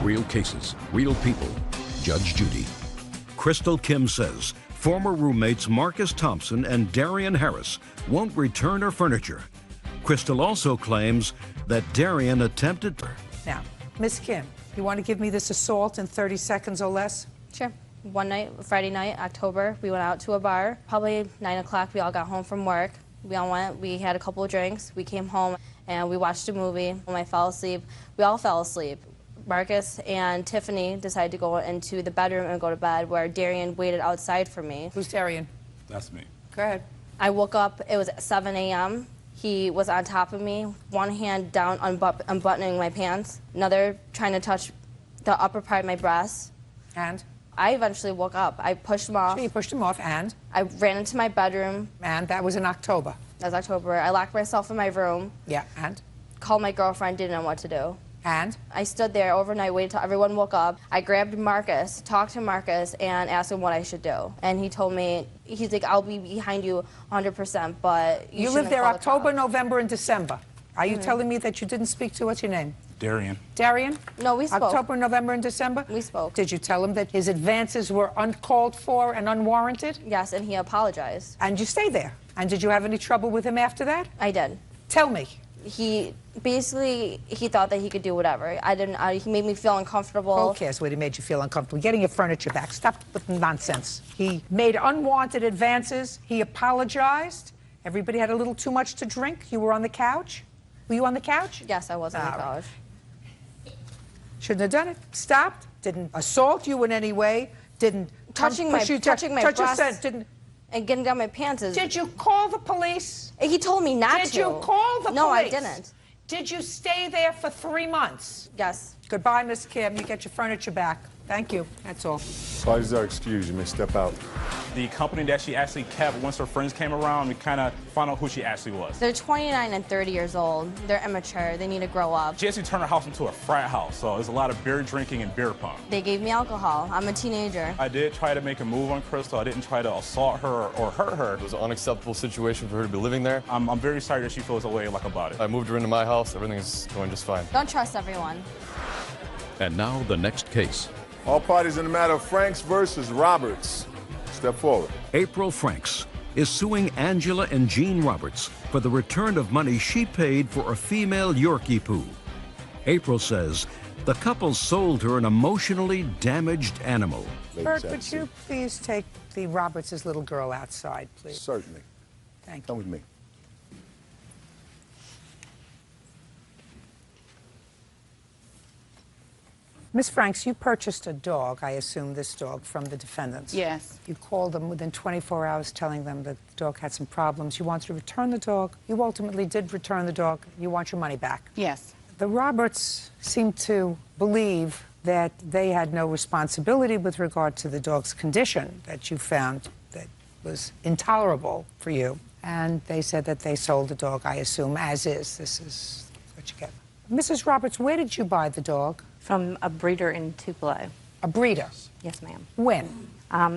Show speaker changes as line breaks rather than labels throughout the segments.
Real cases, real people. Judge Judy. Crystal Kim says former roommates Marcus Thompson and Darian Harris won't return her furniture. Crystal also claims that Darian attempted.
Now, Miss Kim, you want to give me this assault in 30 seconds or less?
Sure. One night, Friday night, October, we went out to a bar. Probably 9 o'clock, we all got home from work. We all went, we had a couple of drinks, we came home, and we watched a movie. When I fell asleep, we all fell asleep. Marcus and Tiffany decided to go into the bedroom and go to bed, where Darian waited outside for me.
Who's Darian?
That's me.
Go ahead.
I woke up, it was 7 a.m. He was on top of me, one hand down, unbuttoning my pants, another trying to touch the upper part of my breast.
And?
I eventually woke up. I pushed him off.
So you pushed him off, and?
I ran into my bedroom.
And that was in October.
That was October. I locked myself in my room.
Yeah, and?
Called my girlfriend, didn't know what to do.
And?
I stood there overnight, waited till everyone woke up. I grabbed Marcus, talked to Marcus, and asked him what I should do. And he told me, he's like, I'll be behind you 100%, but
you lived there October, November, and December. Are you telling me that you didn't speak to, what's your name?
Darian.
Darian?
No, we spoke.
October, November, and December?
We spoke.
Did you tell him that his advances were uncalled for and unwarranted?
Yes, and he apologized.
And you stayed there? And did you have any trouble with him after that?
I did.
Tell me.
He basically, he thought that he could do whatever. He made me feel uncomfortable.
Who cares what he made you feel uncomfortable? Getting your furniture back. Stop with the nonsense. He made unwanted advances. He apologized. Everybody had a little too much to drink. You were on the couch. Were you on the couch?
Yes, I was on the
All right.
couch.
Shouldn't have done it. Stopped. Didn't assault you in any way. Didn't
Touching my breasts
didn't.
and getting down my pants is...
Did you call the police?
He told me not to.
Did you call the police?
No, I didn't.
Did you stay there for 3 months?
Yes.
Goodbye, Miss Kim. You get your furniture back. Thank you. That's all.
Parties are excused. You may step out.
The company that she actually kept, once her friends came around, we kind of found out who she actually was.
They're 29 and 30 years old. They're immature. They need to grow up.
She actually turned her house into a frat house, so there's a lot of beer drinking and beer pong.
They gave me alcohol. I'm a teenager.
I did try to make a move on Crystal. I didn't try to assault her or hurt her.
It was an unacceptable situation for her to be living there.
I'm very sorry that she feels a way about it.
I moved her into my house. Everything is going just fine.
Don't trust everyone.
And now the next case.
All parties in the matter of Franks versus Roberts. Step forward.
April Franks is suing Angela and Jean Roberts for the return of money she paid for a female Yorkie poo. April says the couple sold her an emotionally damaged animal.
Bert, would you please take the Roberts' little girl outside, please?
Certainly.
Thank you.
Come with me.
Miss Franks, you purchased a dog, I assume this dog, from the defendants.
Yes.
You called them within 24 hours telling them that the dog had some problems. You wanted to return the dog. You ultimately did return the dog. You want your money back.
Yes.
The Roberts seem to believe that they had no responsibility with regard to the dog's condition that you found that was intolerable for you. And they said that they sold the dog, I assume, as is. This is what you get. Mrs. Roberts, where did you buy the dog?
From a breeder in Tupelo.
A breeder?
Yes, ma'am.
When?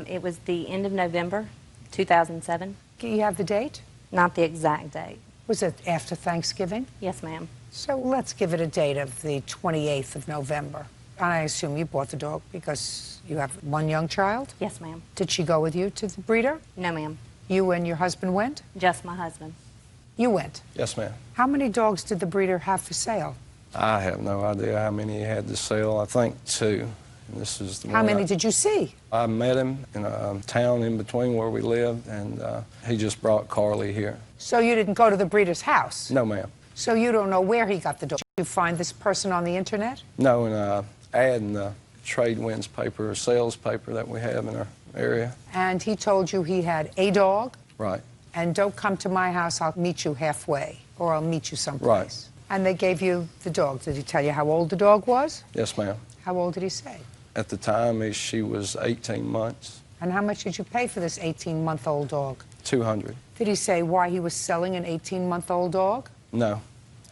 It was the end of November, 2007.
Do you have the date?
Not the exact date.
Was it after Thanksgiving?
Yes, ma'am.
So let's give it a date of the 28th of November. And I assume you bought the dog because you have one young child?
Yes, ma'am.
Did she go with you to the breeder?
No, ma'am.
You and your husband went?
Just my husband.
You went?
Yes, ma'am.
How many dogs did the breeder have for sale?
I have no idea how many he had to sell. I think 2. And this is the
How
one
many did you see?
I met him in a town in between where we lived, and he just brought Carly here.
So you didn't go to the breeder's house?
No, ma'am.
So you don't know where he got the dog? Did you find this person on the internet?
No, in an ad in the Trade Winds paper, or sales paper that we have in our area.
And he told you he had a dog?
Right.
And don't come to my house, I'll meet you halfway, or I'll meet you someplace.
Right.
And they gave you the dog. Did he tell you how old the dog was?
Yes, ma'am.
How old did he say?
At the time, she was 18 months.
And how much did you pay for this 18-month-old dog?
$200.
Did he say why he was selling an 18-month-old dog?
No,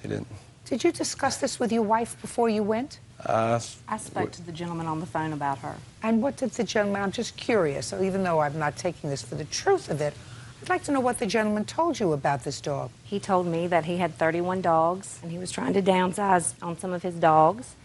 he didn't.
Did you discuss this with your wife before you went?
I spoke to the gentleman on the phone about her.
And what did the gentleman, I'm just curious, so even though I'm not taking this for the truth of it, I'd like to know what the gentleman told you about this dog.
He told me that he had 31 dogs, and he was trying to downsize on some of his dogs,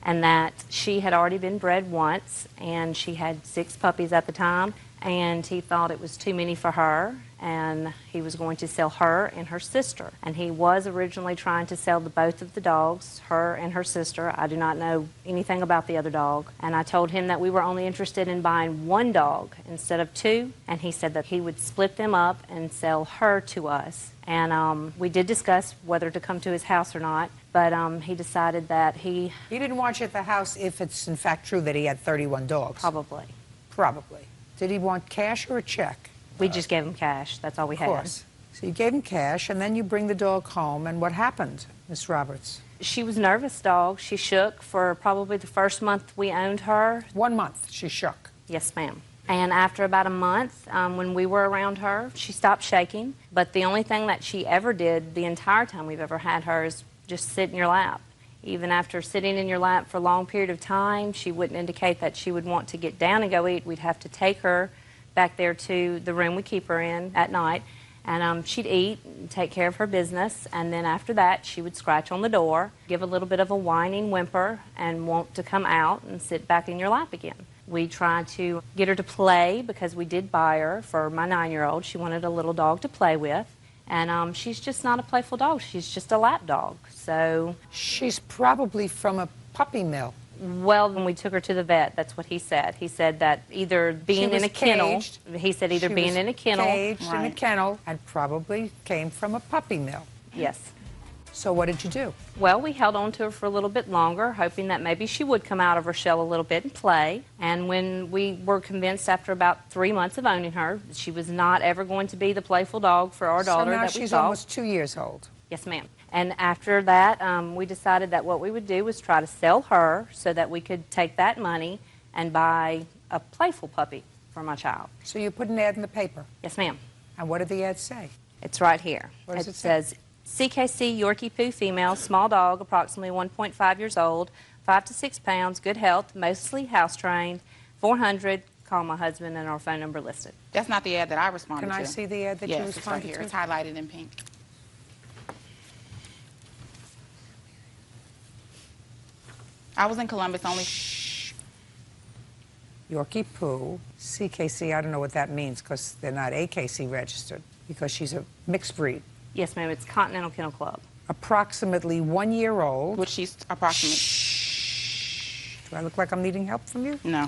and that she had already been bred once, and she had 6 puppies at the time, and he thought it was too many for her, and he was going to sell her and her sister. And he was originally trying to sell both of the dogs, her and her sister. I do not know anything about the other dog. And I told him that we were only interested in buying 1 dog instead of 2, and he said that he would split them up and sell her to us. And we did discuss whether to come to his house or not, but he decided that he...
He didn't want you at the house if it's in fact true that he had 31 dogs.
Probably.
Probably. Did he want cash or a check?
We just gave him cash. That's all we had.
Of course. So you gave him cash, and then you bring the dog home, and what happened, Miss Roberts?
She was a nervous dog. She shook for probably the first month we owned her.
1 month, she shook.
Yes, ma'am. And after about a month, when we were around her, she stopped shaking. But the only thing that she ever did the entire time we've ever had her is just sit in your lap. Even after sitting in your lap for a long period of time, she wouldn't indicate that she would want to get down and go eat. We'd have to take her back there to the room we keep her in at night, and she'd eat and take care of her business, and then after that she would scratch on the door, give a little bit of a whining whimper, and want to come out and sit back in your lap again. We tried to get her to play because we did buy her for my 9-year-old. She wanted a little dog to play with. And she's just not a playful dog. She's just a lap dog. So
she's probably from a puppy mill.
Well, when we took her to the vet, that's what he said. He said that either being in a kennel, he said either being in a kennel,
caged in a kennel, and probably came from a puppy mill.
Yes.
So what did you do?
Well, we held on to her for a little bit longer, hoping that maybe she would come out of her shell a little bit and play. And when we were convinced after about 3 months of owning her, she was not ever going to be the playful dog for our daughter
that we thought.
So now
she's almost 2 years old.
Yes, ma'am. And after that, we decided that what we would do was try to sell her so that we could take that money and buy a playful puppy for my child.
So you put an ad in the paper?
Yes, ma'am.
And what did the ad say?
It's right here.
What does it say?
Says, CKC Yorkie Poo female, small dog, approximately 1.5 years old, 5 to 6 pounds, good health, mostly house trained, 400, call my husband, and our phone number listed.
That's not the ad that I responded to.
Can I see the ad that you
Yes,
responded
it's right here.
to?
It's highlighted in pink. I was in Columbus only.
Yorkie Poo, CKC, I don't know what that means because they're not AKC registered because she's a mixed breed.
Yes, ma'am. It's Continental Kennel Club.
Approximately 1 year old.
Which she's approximately.
Do I look like I'm needing help from you?
No.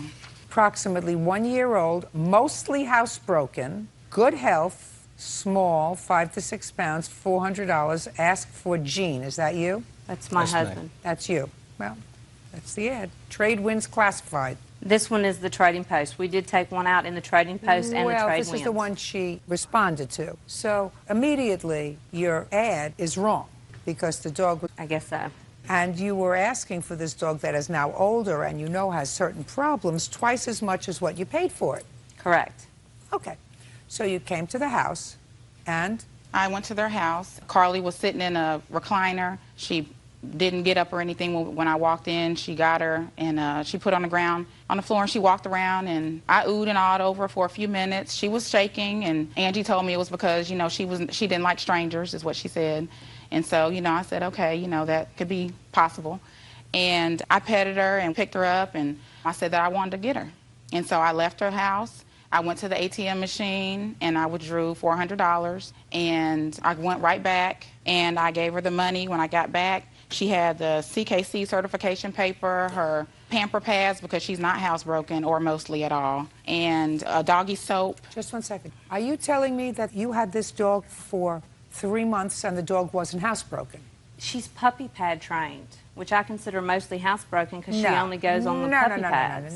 Approximately 1 year old, mostly housebroken, good health, small, 5 to 6 pounds, $400. Ask for Jean. Is that you?
That's my husband.
That's you. Well, that's the ad. Trade winds classified.
This one is the Trading Post. We did take one out in the Trading Post and the Trade
Well, this is the one she responded to. So immediately your ad is wrong because the dog was...
I guess so.
And you were asking for this dog that is now older and you know has certain problems twice as much as what you paid for it.
Correct.
Okay. So you came to the house and...
I went to their house. Carly was sitting in a recliner. She didn't get up or anything when I walked in. She got her and she put her on the ground on the floor and she walked around and I oohed and awed over for a few minutes. She was shaking and Angie told me it was because, you know, she didn't like strangers is what she said. And so, you know, I said, okay, you know, that could be possible. And I petted her and picked her up and I said that I wanted to get her. And so I left her house. I went to the ATM machine and I withdrew $400 and I went right back and I gave her the money when I got back. She had the CKC certification paper, her pamper pads because she's not housebroken or mostly at all, and a doggy soap.
Just 1 second. Are you telling me that you had this dog for 3 months and the dog wasn't housebroken?
She's puppy pad trained, which I consider mostly housebroken because she only goes on the puppy pads.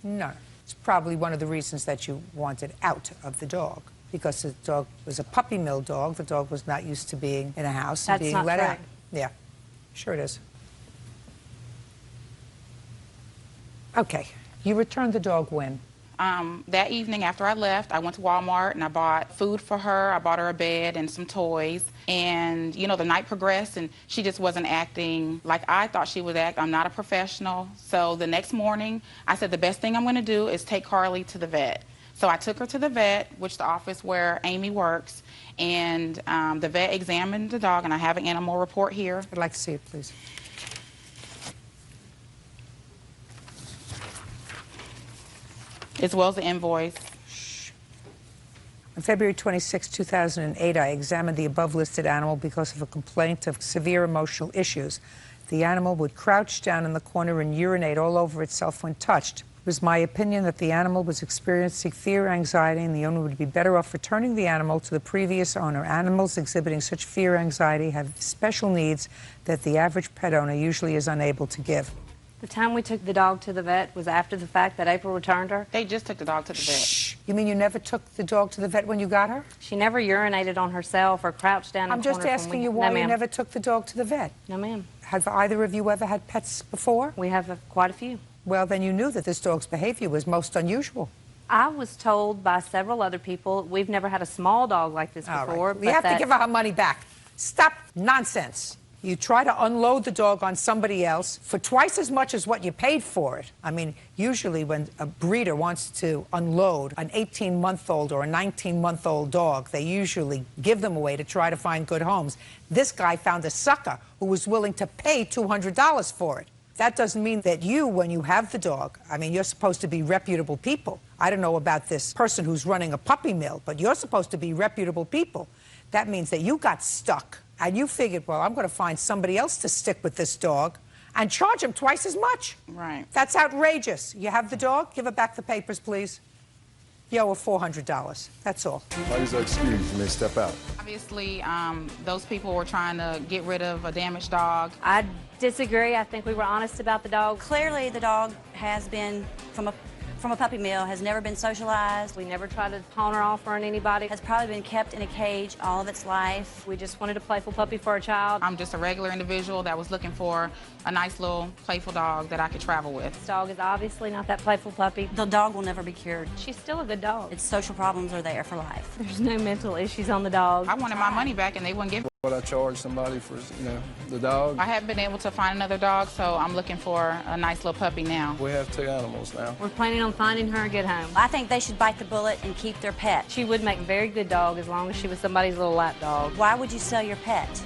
No. It's probably one of the reasons that you wanted out of the dog. Because the dog was a puppy mill dog. The dog was not used to being in a house and being let out. Yeah, sure it is. Okay, you returned the dog when?
That evening after I left, I went to Walmart and I bought food for her. I bought her a bed and some toys. And, you know, the night progressed and she just wasn't acting like I thought she would act. I'm not a professional. So the next morning, I said the best thing I'm going to do is take Carly to the vet. So I took her to the vet, which the office where Amy works, and the vet examined the dog, and I have an animal report here.
I'd like to see it, please.
as well as the invoice.
On February 26, 2008, I examined the above-listed animal because of a complaint of severe emotional issues. The animal would crouch down in the corner and urinate all over itself when touched. It was my opinion that the animal was experiencing fear, anxiety, and the owner would be better off returning the animal to the previous owner. Animals exhibiting such fear, anxiety have special needs that the average pet owner usually is unable to give.
The time we took the dog to the vet was after the fact that April returned her.
They just took the dog to the vet.
Shh. You mean you never took the dog to the vet when you got her?
She never urinated on herself or crouched down in
I'm
the corner.
just asking you why you never took the dog to the vet.
No, ma'am.
Have either of you ever had pets before?
We have quite a few.
Well, then you knew that this dog's behavior was most unusual.
I was told by several other people, we've never had a small dog like this
All
before.
right. You have to give her her money back. Stop nonsense. You try to unload the dog on somebody else for twice as much as what you paid for it. I mean, usually when a breeder wants to unload an 18-month-old or a 19-month-old dog, they usually give them away to try to find good homes. This guy found a sucker who was willing to pay $200 for it. That doesn't mean that you, when you have the dog, I mean, you're supposed to be reputable people. I don't know about this person who's running a puppy mill, but you're supposed to be reputable people. That means that you got stuck and you figured, well, I'm going to find somebody else to stick with this dog and charge him twice as much.
Right.
That's outrageous. You have the dog? Give her back the papers, please. You owe her $400. That's all.
Parties are excused. You may step out.
Obviously, those people were trying to get rid of a damaged dog.
I disagree. I think we were honest about the dog.
Clearly, the dog has been from a puppy mill, has never been socialized.
We never tried to pawn her off on anybody.
Has probably been kept in a cage all of its life.
We just wanted a playful puppy for a child.
I'm just a regular individual that was looking for a nice little playful dog that I could travel with.
This dog is obviously not that playful puppy.
The dog will never be cured.
She's still a good dog.
Its social problems are there for life.
There's no mental issues on the dog.
I wanted my money back and they wouldn't give it.
What I charge somebody for, the dog.
I haven't been able to find another dog, so I'm looking for a nice little puppy now.
We have 2 animals now.
We're planning on finding her a good home.
I think they should bite the bullet and keep their pet.
She would make a very good dog as long as she was somebody's little lap dog.
Why would you sell your pet?